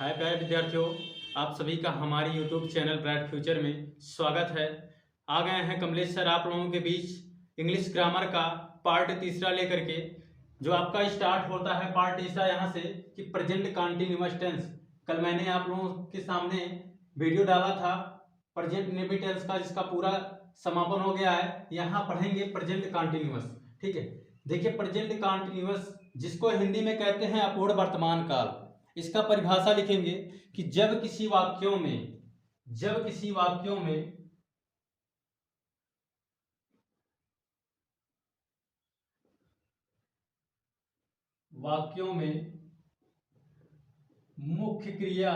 हाय प्यारे विद्यार्थियों, आप सभी का हमारे यूट्यूब चैनल ब्राइट फ्यूचर में स्वागत है। आ गए हैं कमलेश सर आप लोगों के बीच इंग्लिश ग्रामर का पार्ट तीसरा लेकर के, जो आपका स्टार्ट होता है पार्ट तीसरा यहाँ से कि प्रेजेंट कंटिन्यूअस टेंस। कल मैंने आप लोगों के सामने वीडियो डाला था प्रेजेंट इंडेफिनिट टेंस का, जिसका पूरा समापन हो गया है। यहाँ पढ़ेंगे प्रेजेंट कंटिन्यूअस। ठीक है, देखिए प्रेजेंट कंटिन्यूअस जिसको हिंदी में कहते हैं अपूर्ण वर्तमान काल, इसका परिभाषा लिखेंगे कि जब किसी वाक्यों में मुख्य क्रिया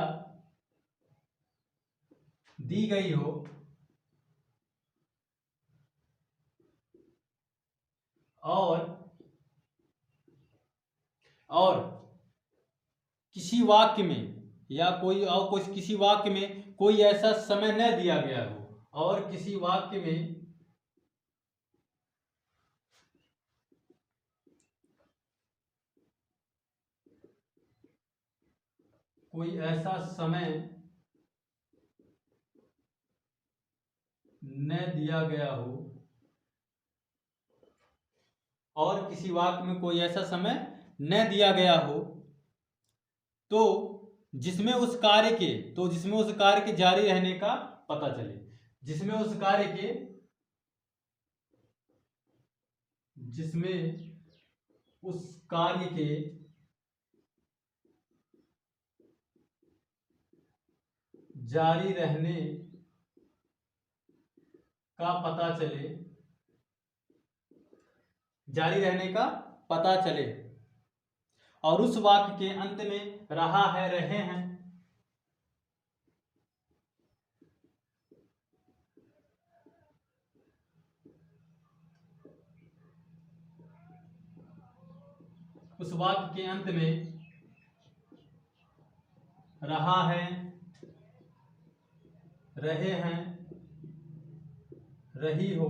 दी गई हो और किसी वाक्य में या कोई और कुछ किसी वाक्य में कोई ऐसा समय न दिया गया हो और किसी वाक्य में कोई ऐसा समय न दिया गया हो और किसी वाक्य में कोई ऐसा समय न दिया गया हो तो जिसमें उस कार्य के जारी रहने का पता चले। जिसमें उस कार्य के जारी रहने का पता चले और उस वाक्य के अंत में रहा है, रहे हैं, उस वाक्य के अंत में रहा है, रहे हैं, रही हो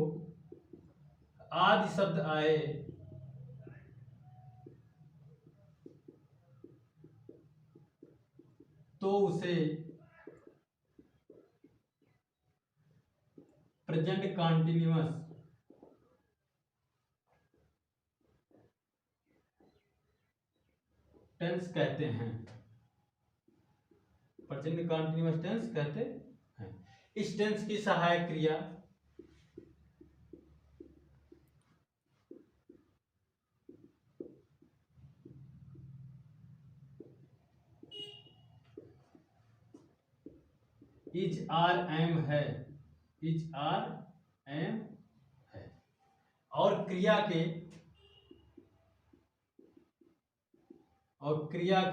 आदि शब्द आए तो उसे प्रेजेंट कंटिन्यूअस टेंस कहते हैं। प्रेजेंट कंटिन्यूअस टेंस कहते हैं। इस टेंस की सहायक क्रिया इज आर एम है, इज आर एम है और क्रिया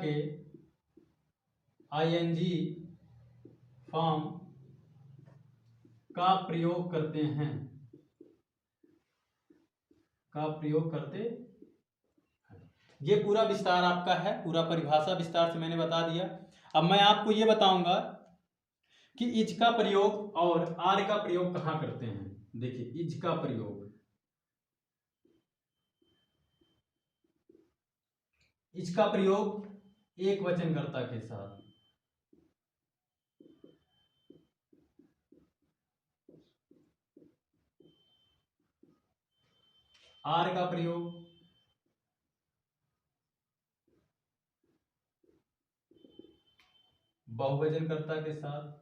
के आईएनजी फॉर्म का प्रयोग करते हैं, ये पूरा विस्तार आपका है, पूरा परिभाषा विस्तार से मैंने बता दिया। अब मैं आपको ये बताऊंगा कि इज का प्रयोग और आर का प्रयोग कहां करते हैं। देखिए इज का प्रयोग एक वचनकर्ता के साथ, आर का प्रयोग बहुवचनकर्ता के साथ,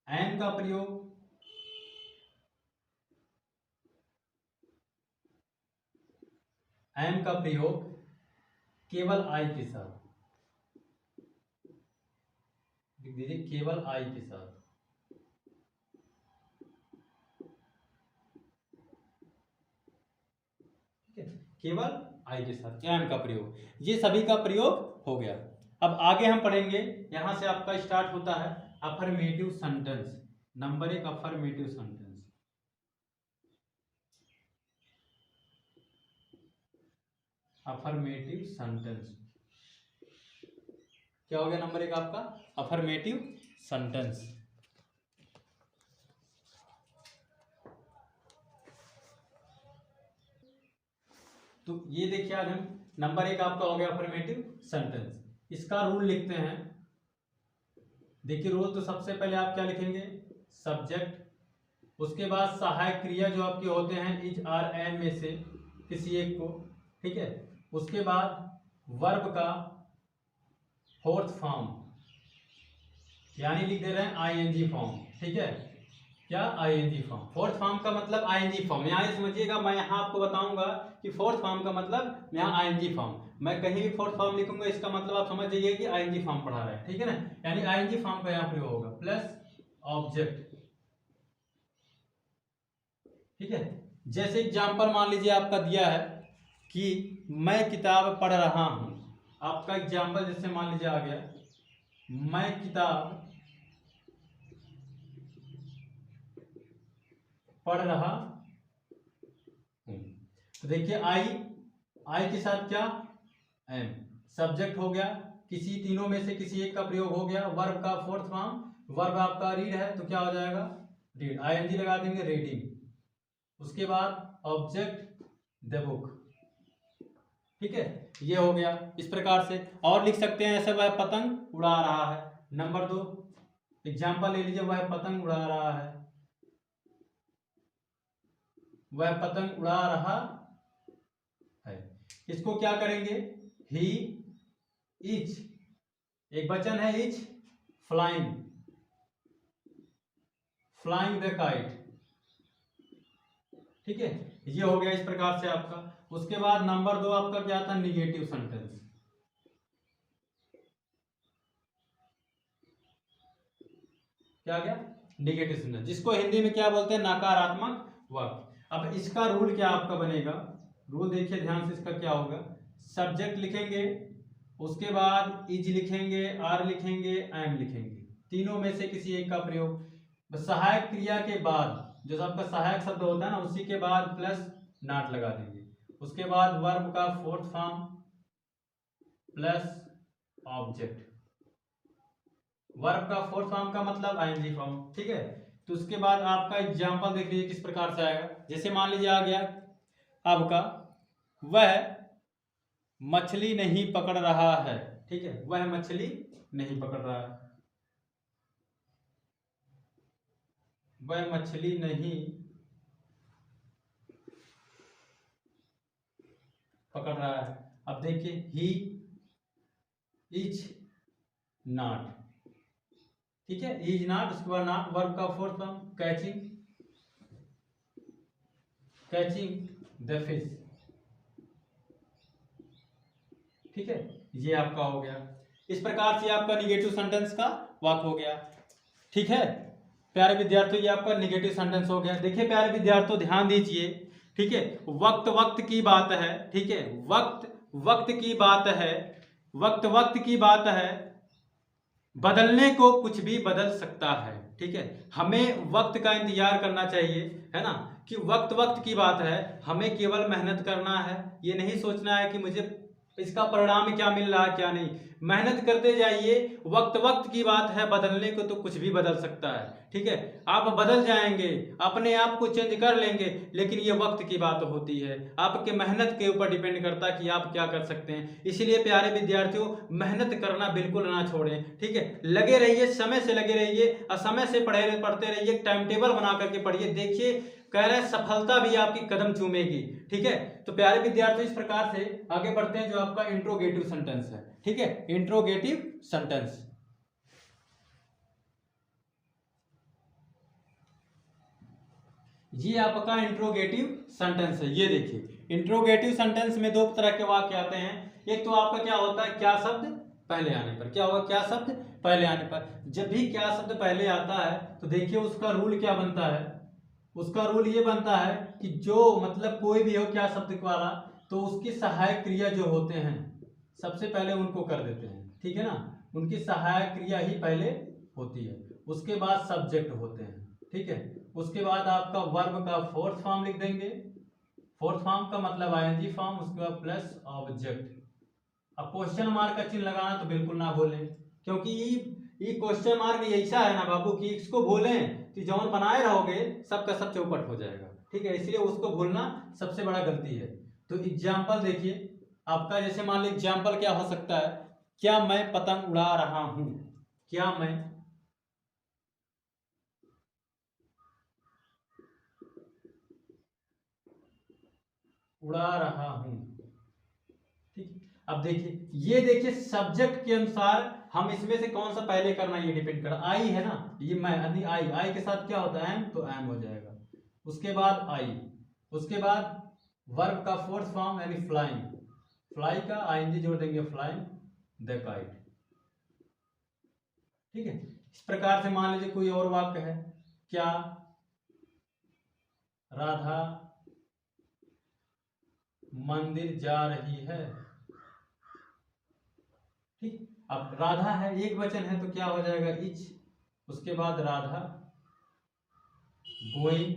एन का प्रयोग केवल आई के साथ, लिख दीजिए केवल आई के साथ। ठीक है, केवल आई के साथ एम का प्रयोग, ये सभी का प्रयोग हो गया। अब आगे हम पढ़ेंगे, यहां से आपका स्टार्ट होता है affirmative sentence. Number 1 affirmative sentence. Affirmative sentence क्या हो गया? नंबर 1 आपका अफर्मेटिव सेंटेंस। तो ये देखिए आज हम नंबर 1 आपका हो गया अफर्मेटिव सेंटेंस। इसका रूल लिखते हैं। देखिए रूल तो सबसे पहले आप क्या लिखेंगे, सब्जेक्ट, उसके बाद सहायक क्रिया जो आपके होते हैं इज आर एम में से किसी एक को, ठीक है। उसके बाद वर्ब का फोर्थ फॉर्म, यानी लिख दे रहे हैं आईएनजी फॉर्म, ठीक है। क्या, आईएनजी फॉर्म। फोर्थ फॉर्म का मतलब आईएनजी फॉर्म। यहाँ समझिएगा, मैं यहाँ आपको बताऊंगा कि फोर्थ फॉर्म का मतलब यहाँ आईएनजी फॉर्म। मैं कहीं भी फोर्थ फॉर्म लिखूंगा इसका मतलब आप समझ जाइए कि आईएनजी फॉर्म पढ़ा रहा है, ठीक है ना। यानी आईएनजी फॉर्म का यहाँ प्रयोग होगा प्लस ऑब्जेक्ट, ठीक है। जैसे एग्जाम्पल मान लीजिए आपका दिया है कि मैं किताब पढ़ रहा हूं। आपका एग्जाम्पल जैसे मान लीजिए आ गया, मैं किताब पढ़ रहा हूं। तो देखिए आई के साथ क्या, एम, सब्जेक्ट हो गया, किसी तीनों में से किसी एक का प्रयोग हो गया। वर्ब का फोर्थ फॉर्म, वर्ब आपका रीड है तो क्या हो जाएगा, रीड, आईएनजी लगा देंगे, रीडिंग। उसके बाद ऑब्जेक्ट द बुक, ठीक है। ये हो गया। इस प्रकार से और लिख सकते हैं, ऐसे वह पतंग उड़ा रहा है। नंबर 2 एग्जाम्पल ले लीजिए, वह पतंग उड़ा रहा है, वह पतंग उड़ा रहा है। इसको क्या करेंगे, ही इज, एक वचन है is, flying, flying the kite, ठीक है। ये हो गया इस प्रकार से आपका। उसके बाद नंबर 2 आपका क्या था, निगेटिव सेंटेंस। क्या गया, निगेटिव सेंटेंस, जिसको हिंदी में क्या बोलते हैं, नकारात्मक वाक्य। अब इसका रूल क्या आपका बनेगा, रूल देखिए ध्यान से, इसका क्या होगा, सब्जेक्ट लिखेंगे, उसके बाद इज लिखेंगे, आर लिखेंगे, एम लिखेंगे, तीनों में से किसी एक का प्रयोग। सहायक क्रिया के बाद जो आपका सहायक शब्द होता है ना, उसी के बाद प्लस नॉट लगा देंगे। उसके बाद वर्ब का fourth form plus object, verb का फोर्थ फॉर्म का मतलब आईएनजी फॉर्म, ठीक है। तो उसके बाद आपका एग्जांपल देख लीजिए किस प्रकार से आएगा। जैसे मान लीजिए आ गया आपका, वह मछली नहीं पकड़ रहा है, ठीक है, वह मछली नहीं पकड़ रहा है, वह मछली नहीं पकड़ रहा है। अब देखिए ही इज नॉट, ठीक है, इज नॉट, उसके बाद नॉट, वर्ब का fourth form catching, catching the fish, ठीक है। ये आपका हो गया। इस प्रकार से आपका निगेटिव सेंटेंस का वाक्य हो गया, ठीक है। प्यारे विद्यार्थियों, ये आपका निगेटिव सेंटेंस हो गया। देखिए प्यारे विद्यार्थियों ध्यान दीजिए, ठीक है, वक्त वक्त की बात है, ठीक है, वक्त वक्त की बात है, वक्त वक्त की बात है, बदलने को कुछ भी बदल सकता है, ठीक है। हमें वक्त का इंतजार करना चाहिए, है ना, कि वक्त वक्त की बात है, हमें केवल मेहनत करना है। ये नहीं सोचना है कि मुझे इसका परिणाम क्या मिल रहा है क्या नहीं, मेहनत करते जाइए। वक्त वक्त की बात है, बदलने को तो कुछ भी बदल सकता है, ठीक है। आप बदल जाएंगे, अपने आप को चेंज कर लेंगे, लेकिन ये वक्त की बात होती है, आपके मेहनत के ऊपर डिपेंड करता है कि आप क्या कर सकते हैं। इसीलिए प्यारे विद्यार्थियों, मेहनत करना बिल्कुल ना छोड़ें, ठीक है। लगे रहिए, समय से लगे रहिए और समय से पढ़ते रहिए, टाइम टेबल बना करके पढ़िए। देखिए कह रहे हैं सफलता भी आपकी कदम चूमेगी, ठीक है। तो प्यारे विद्यार्थियों इस प्रकार से आगे बढ़ते हैं, जो आपका इंट्रोगेटिव सेंटेंस है, ठीक है, इंट्रोगेटिव सेंटेंस। ये आपका इंट्रोगेटिव सेंटेंस है। ये देखिए इंट्रोगेटिव सेंटेंस में दो तरह के वाक्य आते हैं। एक तो आपका क्या होता है, क्या शब्द पहले आने पर, क्या होगा, क्या शब्द पहले आने पर। जब भी क्या शब्द पहले आता है तो देखिए उसका रूल क्या बनता है, उसका रूल ये बनता है कि जो मतलब कोई भी हो क्या शब्द वाला, तो उसकी सहायक क्रिया जो होते हैं सबसे पहले उनको कर देते हैं, ठीक है ना, उनकी सहायक क्रिया ही पहले होती है, उसके बाद सब्जेक्ट होते हैं, ठीक है। उसके बाद आपका वर्ब का फोर्थ फॉर्म लिख देंगे, फोर्थ फॉर्म का मतलब आईएनजी फॉर्म, उसके बाद प्लस ऑब्जेक्ट। अब क्वेश्चन मार्क का चिन्ह लगाना तो बिल्कुल ना भूलें, क्योंकि ये क्वेश्चन मार्क ऐसा है ना बाबू कि इसको भूलें तो जौन बनाए रहोगे सबका सब चौपट हो जाएगा, ठीक है। इसलिए उसको भूलना सबसे बड़ा गलती है। तो एग्जाम्पल देखिए आपका, जैसे मान लीजिए एग्जाम्पल क्या हो सकता है, क्या मैं पतंग उड़ा रहा हूं, क्या मैं उड़ा रहा हूं। ठीक, अब देखिए ये देखिए सब्जेक्ट के अनुसार हम इसमें से कौन सा पहले करना ये डिपेंड कर, आई है ना, ये मैं आई, आई के साथ क्या होता है एम, तो एम हो जाएगा, उसके बाद आई, उसके बाद वर्ब का फोर्थ फॉर्म यानी फ्लाइंग, फ्लाई का आईएनजी जोड़ देंगे, फ्लाइंग द काइट। ठीक है, इस प्रकार से मान लीजिए कोई और वाक्य है, क्या राधा मंदिर जा रही है। ठीक, अब राधा है एक वचन है तो क्या हो जाएगा इज, उसके बाद राधा गोइंग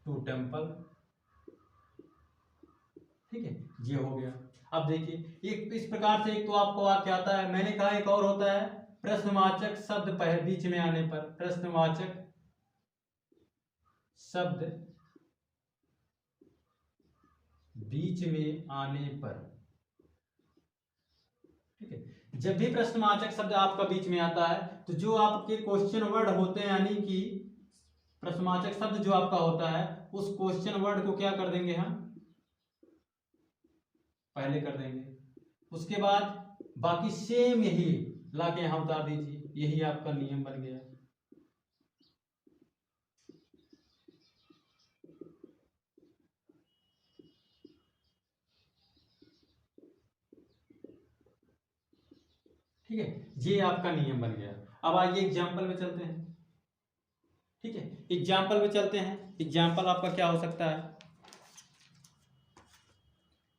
टू टेम्पल। ठीक है, ये हो गया। अब देखिए एक इस प्रकार से एक तो आपको वाक्य आता है, मैंने कहा एक और होता है प्रश्नवाचक शब्द बीच में आने पर, प्रश्नवाचक शब्द बीच में आने पर। ठीक है, जब भी प्रश्नवाचक शब्द आपका बीच में आता है तो जो आपके क्वेश्चन वर्ड होते हैं, यानी कि प्रश्नवाचक शब्द जो आपका होता है उस क्वेश्चन वर्ड को क्या कर देंगे हम पहले कर देंगे, उसके बाद बाकी सेम यही लाके यहां उतार दीजिए, यही आपका नियम बन गया। ठीक है, ये आपका नियम बन गया। अब आइए एग्जाम्पल में चलते हैं। ठीक है, एग्जाम्पल में चलते हैं। एग्जाम्पल आपका क्या हो सकता है,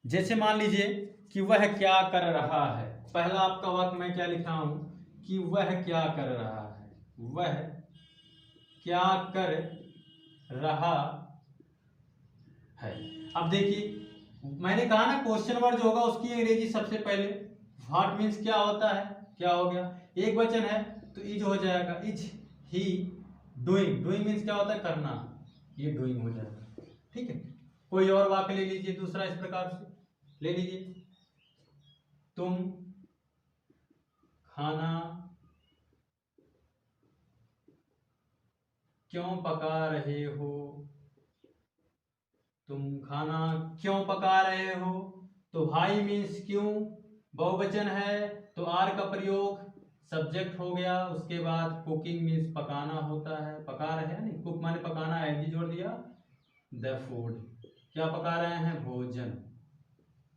जैसे मान लीजिए कि वह क्या कर रहा है, पहला आपका वाक्य मैं क्या लिखा हूं कि वह क्या कर रहा है, वह क्या कर रहा है। अब देखिए मैंने कहा ना क्वेश्चन वर्ड जो होगा उसकी अंग्रेजी सबसे पहले, व्हाट मीन्स क्या होता है, क्या हो गया एक वचन है तो इज हो जाएगा, is he doing, doing means क्या होता है करना, ये डूइंग हो जाएगा। ठीक है, कोई और वाक्य ले लीजिए दूसरा, इस प्रकार से ले लीजिए, तुम खाना क्यों पका रहे हो, तुम खाना क्यों पका रहे हो, तो भाई मीन्स क्यों, बहुवचन है तो आर का प्रयोग, सब्जेक्ट हो गया, उसके बाद कुकिंग मीन्स पकाना होता है, पका रहे हैं नहीं, कुक माने पकाना, एनजी जोड़ दिया, द फूड क्या पका रहे हैं, भोजन।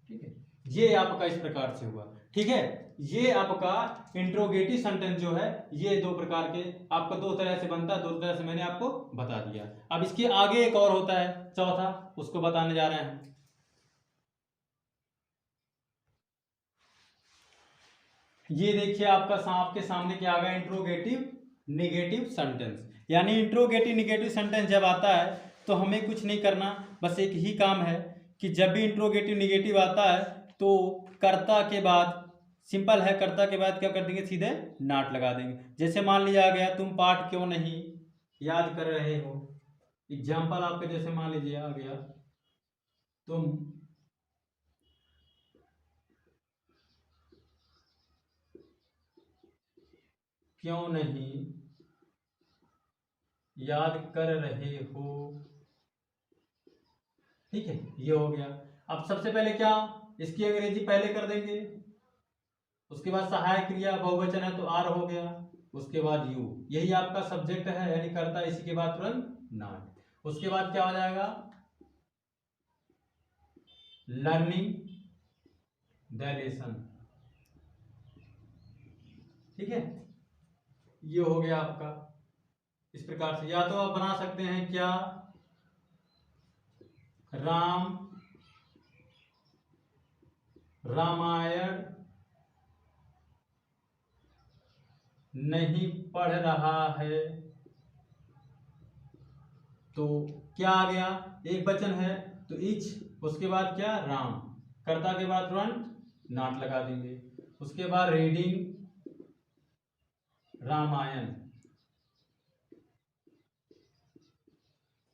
ठीक है, ये आपका इस प्रकार से हुआ। ठीक है, ये आपका इंट्रोगेटिव सेंटेंस जो है ये दो प्रकार के आपका दो तरह से बनता है, दो तरह से मैंने आपको बता दिया। अब इसके आगे एक और होता है चौथा, उसको बताने जा रहे हैं। ये देखिए आपका आपके सामने क्या आ गया, इंट्रोगेटिव निगेटिव सेंटेंस। यानी इंट्रोगेटिव निगेटिव सेंटेंस जब आता है तो हमें कुछ नहीं करना, बस एक ही काम है कि जब भी इंट्रोगेटिव निगेटिव आता है तो कर्ता के बाद, सिंपल है, कर्ता के बाद क्या कर देंगे, सीधे नॉट लगा देंगे। जैसे मान लिया आ गया तुम पाठ क्यों नहीं याद कर रहे हो, एग्जाम्पल आपके जैसे मान लीजिए आ गया, तुम क्यों नहीं याद कर रहे हो। ठीक है, ये हो गया। अब सबसे पहले क्या, इसकी अंग्रेजी पहले कर देंगे, उसके बाद सहायक क्रिया बहुवचन है तो आर हो गया, उसके बाद यू, यही आपका सब्जेक्ट है यानी करता, इसी के बाद तुरंत नॉट, उसके बाद क्या हो जाएगा, लर्निंग द लेसन। ठीक है, ये हो गया आपका। इस प्रकार से या तो आप बना सकते हैं क्या, राम रामायण नहीं पढ़ रहा है, तो क्या आ गया, एक वचन है तो इच, उसके बाद क्या राम, कर्ता के बाद तुरंत नॉट लगा देंगे, उसके बाद रीडिंग रामायण।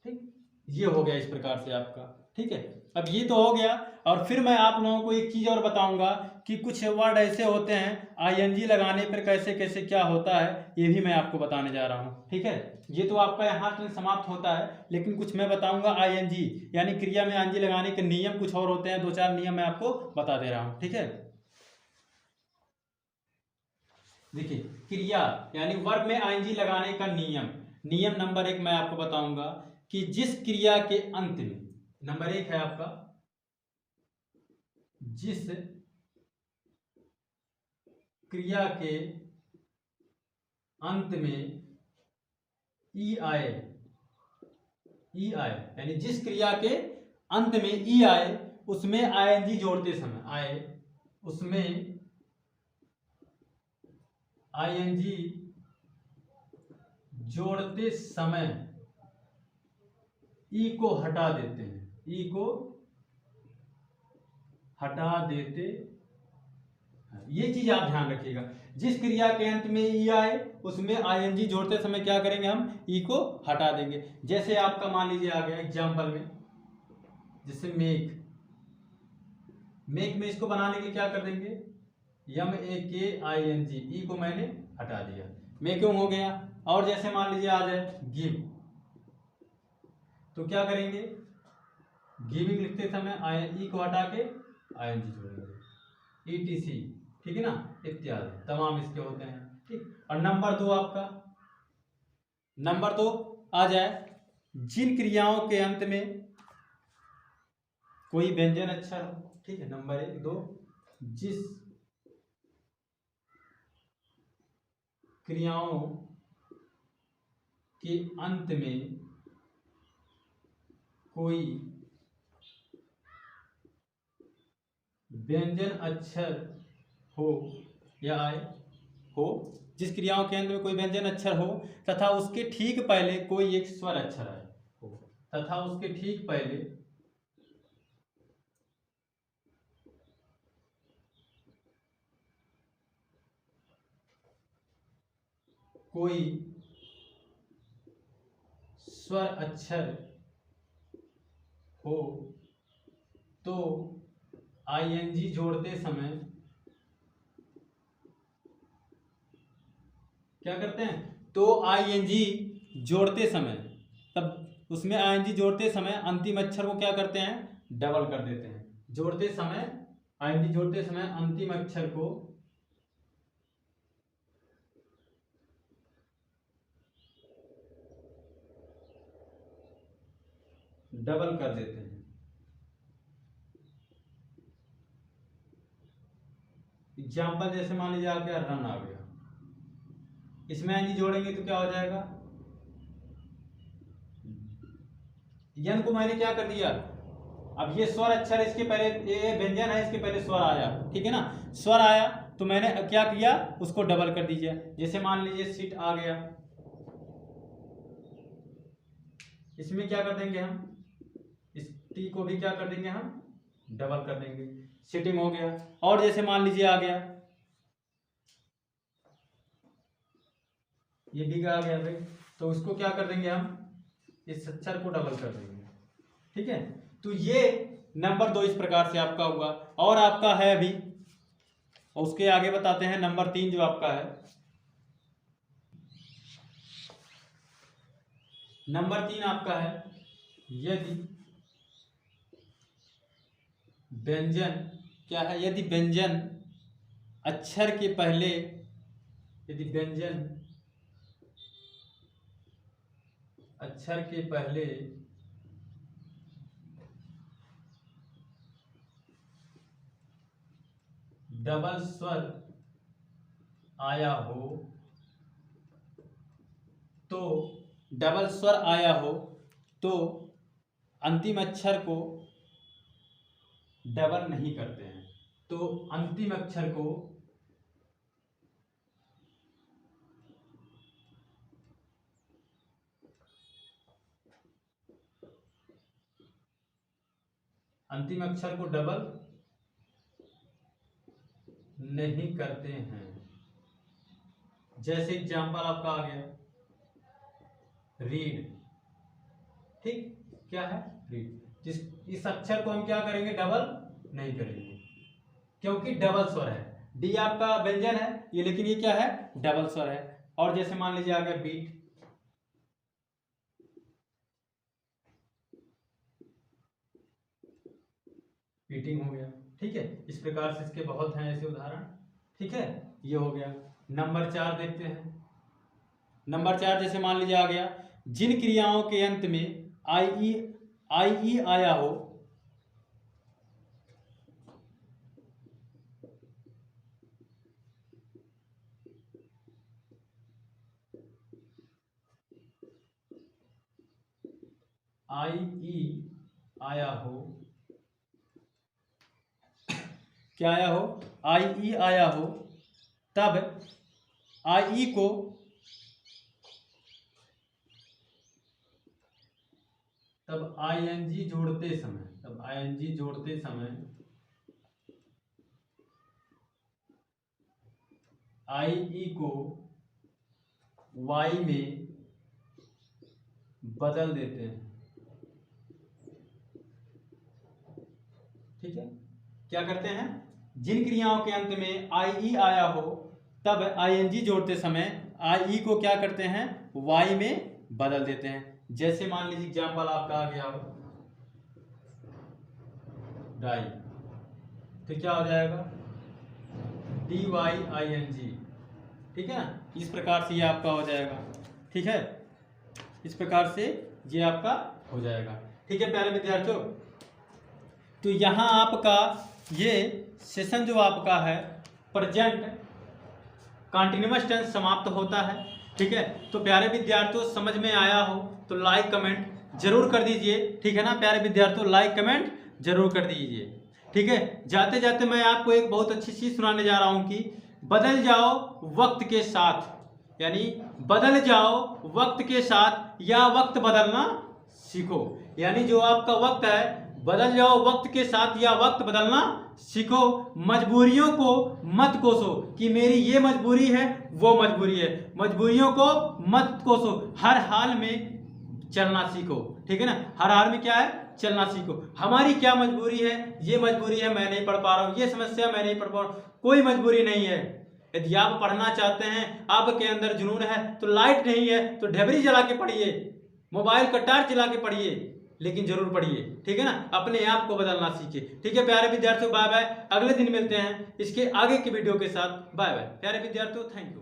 ठीक, ये हो गया इस प्रकार से आपका। ठीक है। अब ये तो हो गया, और फिर मैं आप लोगों को एक चीज़ और बताऊंगा कि कुछ वर्ड ऐसे होते हैं आईएनजी लगाने पर कैसे कैसे क्या होता है, ये भी मैं आपको बताने जा रहा हूँ। ठीक है, ये तो आपका यहाँ ट्रेन समाप्त होता है, लेकिन कुछ मैं बताऊंगा आईएनजी यानी क्रिया में आईएनजी लगाने के नियम कुछ और होते हैं, 2-4 नियम मैं आपको बता दे रहा हूँ। ठीक है, देखिए क्रिया यानी वर्ब में आईएनजी लगाने का नियम, नियम नंबर 1 मैं आपको बताऊंगा कि जिस क्रिया के अंत में, नंबर 1 है आपका, जिस क्रिया के अंत में ई आए, ई आए यानी जिस क्रिया के अंत में ई आए उसमें आईएनजी जोड़ते समय, आए उसमें आईएनजी जोड़ते समय ई को हटा देते हैं, ई को हटा देते, ये चीज आप ध्यान रखिएगा। जिस क्रिया के अंत में ई आए उसमें आईएनजी जोड़ते समय क्या करेंगे, हम ई को हटा देंगे। जैसे आपका मान लीजिए आ गया एग्जांपल में, जैसे मेक, मेक में इसको बनाने के लिए क्या कर देंगे, MEKING, ई को मैंने हटा दिया, मेकिंग हो गया। और जैसे मान लीजिए आ जाए गिव, तो क्या करेंगे, गिविंग लिखते समय ई को हटा के आईएनजी जोड़ेंगे, ETC, ठीक है ना, इत्यादि तमाम इसके होते हैं। ठीक, और नंबर 2 आपका, नंबर 2 आ जाए जिन क्रियाओं के अंत में कोई व्यंजन अक्षर हो। ठीक है, नंबर 1 2, जिस क्रियाओं के अंत में कोई व्यंजन अक्षर हो या आए हो, जिस क्रियाओं के अंत में कोई व्यंजन अक्षर हो तथा उसके ठीक पहले कोई एक स्वर अक्षर आए हो, तथा उसके ठीक पहले कोई स्वर अक्षर हो तो आईएनजी जोड़ते समय क्या करते हैं, तो आईएनजी जोड़ते समय, तब उसमें आईएनजी जोड़ते समय अंतिम अक्षर को क्या करते हैं, डबल कर देते हैं। जोड़ते समय, आईएनजी जोड़ते समय अंतिम अक्षर को डबल कर देते हैं। एग्जाम्पल जैसे मान लीजिए आ गया रन आ गया, इसमें आईएनजी जोड़ेंगे तो क्या हो जाएगा, यन को मैंने क्या कर दिया, अब ये स्वर अक्षर इसके पहले, ये व्यंजन है इसके पहले स्वर आया, ठीक है ना, स्वर आया तो मैंने क्या किया, उसको डबल कर दीजिए। जैसे मान लीजिए सीट आ गया, इसमें क्या कर देंगे हम, इस टी को भी क्या कर देंगे हम, डबल कर देंगे, सीटिंग हो गया। और जैसे मान लीजिए आ गया, ये भी आ गया भाई, तो उसको क्या कर देंगे हम, इस अक्षर को डबल कर देंगे। ठीक है, तो ये नंबर 2 इस प्रकार से आपका हुआ। और आपका है अभी, उसके आगे बताते हैं नंबर 3 जो आपका है, नंबर 3 आपका है यदि व्यंजन, क्या है, यदि व्यंजन अक्षर के पहले, यदि व्यंजन अक्षर के पहले डबल स्वर आया हो तो, डबल स्वर आया हो तो अंतिम अक्षर को डबल नहीं करते हैं, तो अंतिम अक्षर को डबल नहीं करते हैं। जैसे एग्जांपल आपका आ गया रीड, ठीक, क्या है रीड, इस अक्षर को हम क्या करेंगे, डबल नहीं करेंगे, क्योंकि डबल स्वर है। डी आपका व्यंजन है ये, लेकिन ये क्या है, डबल स्वर है। और जैसे मान लीजिए आ गया बीट, बीटिंग हो गया, ठीक है। इस प्रकार से इसके बहुत हैं ऐसे उदाहरण, ठीक है। ये हो गया। नंबर 4 देखते हैं। नंबर 4 जैसे मान लीजिए आ गया, जिन क्रियाओं के अंत में आई आया हो, आया हो, क्या आया हो, आया हो, तब को तब आईएनजी जोड़ते समय, आई को वाई में बदल देते हैं, ठीक है। क्या करते हैं, जिन क्रियाओं के अंत में आई आया हो, तब आईएनजी जोड़ते समय आई को क्या करते हैं, वाई में बदल देते हैं। जैसे मान लीजिए एग्जाम्पल आपका आ गया हो, डाई, तो क्या हो जाएगा, DYING, ठीक है ना। इस प्रकार से ये आपका हो जाएगा, ठीक है। इस प्रकार से ये आपका हो जाएगा, ठीक है प्यारे विद्यार्थियों। तो यहाँ आपका ये सेशन जो आपका है प्रेजेंट कॉन्टिन्यूअस टेंस समाप्त होता है, ठीक है। तो प्यारे विद्यार्थियों समझ में आया हो तो लाइक कमेंट जरूर कर दीजिए, ठीक है ना प्यारे विद्यार्थियों, लाइक कमेंट जरूर कर दीजिए, ठीक है। जाते जाते मैं आपको एक बहुत अच्छी चीज सुनाने जा रहा हूँ कि बदल जाओ वक्त के साथ, यानी बदल जाओ वक्त के साथ या वक्त बदलना सीखो। यानी जो आपका वक्त है, बदल जाओ वक्त के साथ या वक्त बदलना सीखो। मजबूरियों को मत कोसो कि मेरी ये मजबूरी है वो मजबूरी है, मजबूरियों को मत कोसो, हर हाल में चलना सीखो, ठीक है ना। हर हाल में क्या है, चलना सीखो। हमारी क्या मजबूरी है, ये मजबूरी है मैं नहीं पढ़ पा रहा हूँ, ये समस्या मैं नहीं पढ़ पा रहा हूँ, कोई मजबूरी नहीं है। यदि आप पढ़ना चाहते हैं, आपके अंदर जुनून है, तो लाइट नहीं है तो ढेबरी जला के पढ़िए, मोबाइल का टार्च जला के पढ़िए, लेकिन जरूर पढ़िए, ठीक है ना। अपने आप को बदलना सीखिए, ठीक है प्यारे विद्यार्थियों। बाय बाय, अगले दिन मिलते हैं इसके आगे की वीडियो के साथ। बाय बाय प्यारे विद्यार्थियों, थैंक यू।